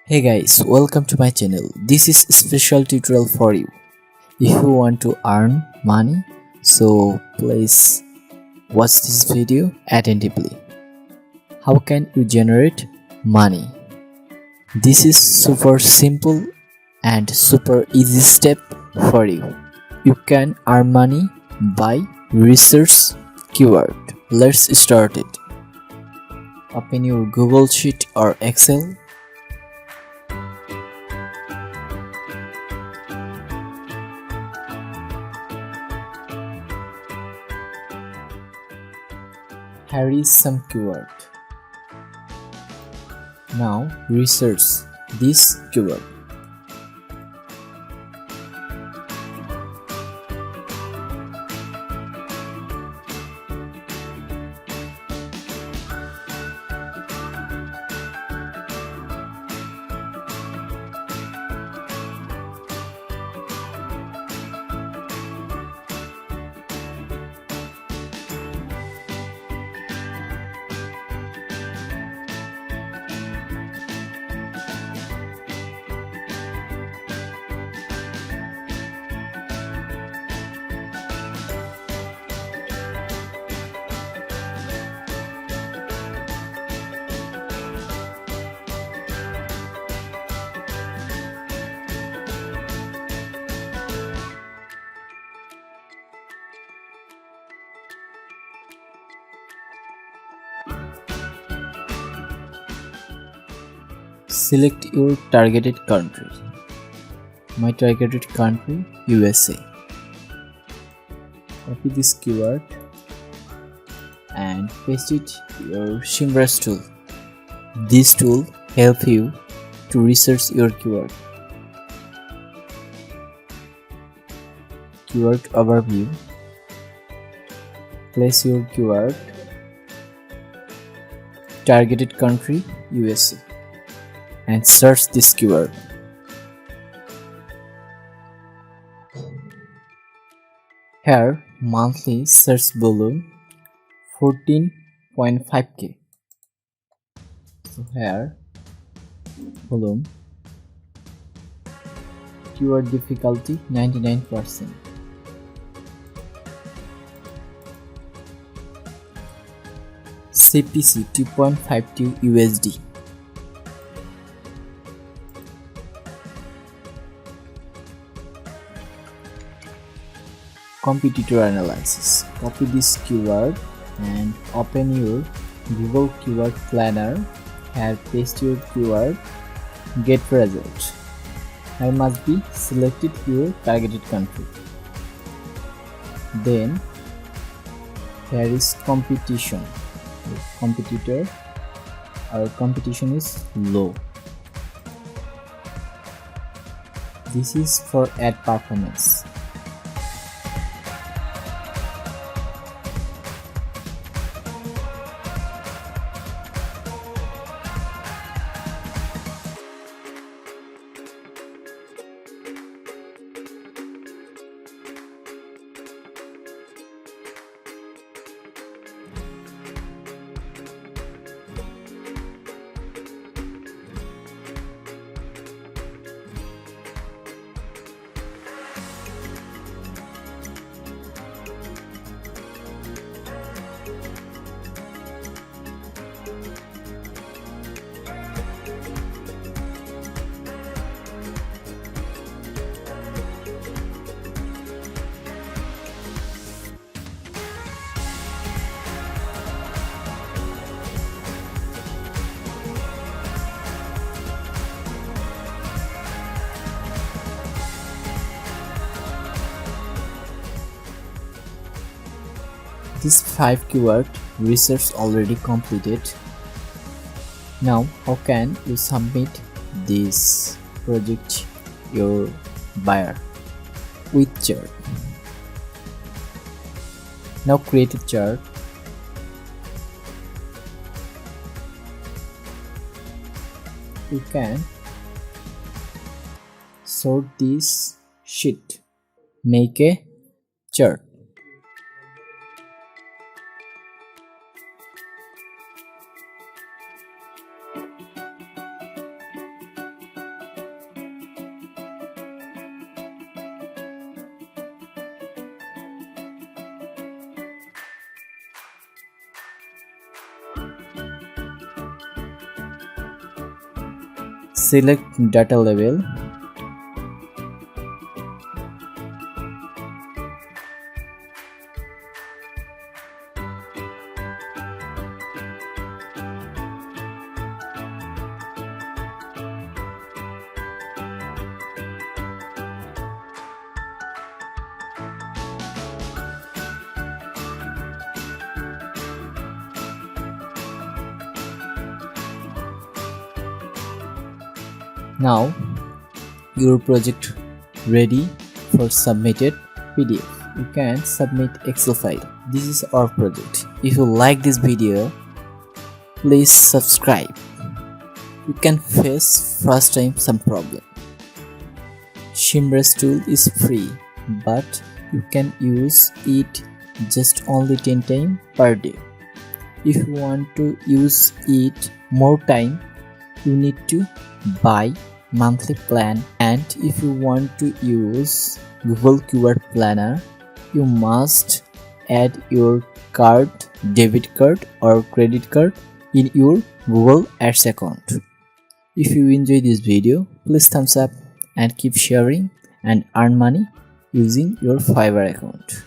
Hey guys, welcome to my channel. This is a special tutorial for you. If you want to earn money, so please watch this video attentively. How can you generate money? This is super simple and super easy step for you. You can earn money by research keyword. Let's start it. Open your Google Sheet or Excel. Here is some keyword. Now research this keyword. Select your targeted country. My targeted country, USA. Copy this keyword and paste it your SEMrush tool. This tool help you to research your keyword. Keyword overview. Place your keyword. Targeted country, USA. And search this keyword. Here monthly search volume 14.5k. So here volume, keyword difficulty 99%. CPC 2.52 USD. Competitor analysis. Copy this keyword and open your Google Keyword Planner. Here paste your keyword. Get result. Here must be selected your targeted country. Then here is competition. Competitor. Our competition is low. This is for ad performance. This 5 keyword research already completed. Now how can you submit this project your buyer? With chart. Now create a chart. You can sort this sheet. Make a chart. Select data label. Now your project ready for submitted PDF. You can submit Excel file. This is our project. If you like this video, please subscribe. You can face first time some problem. Shimbrush tool is free, but you can use it just only 10 times per day. If you want to use it more time, you need to buy monthly plan, and if you want to use Google QR Planner, you must add your card, debit card or credit card in your Google Ads account. If you enjoy this video, please thumbs up and keep sharing and earn money using your Fiverr account.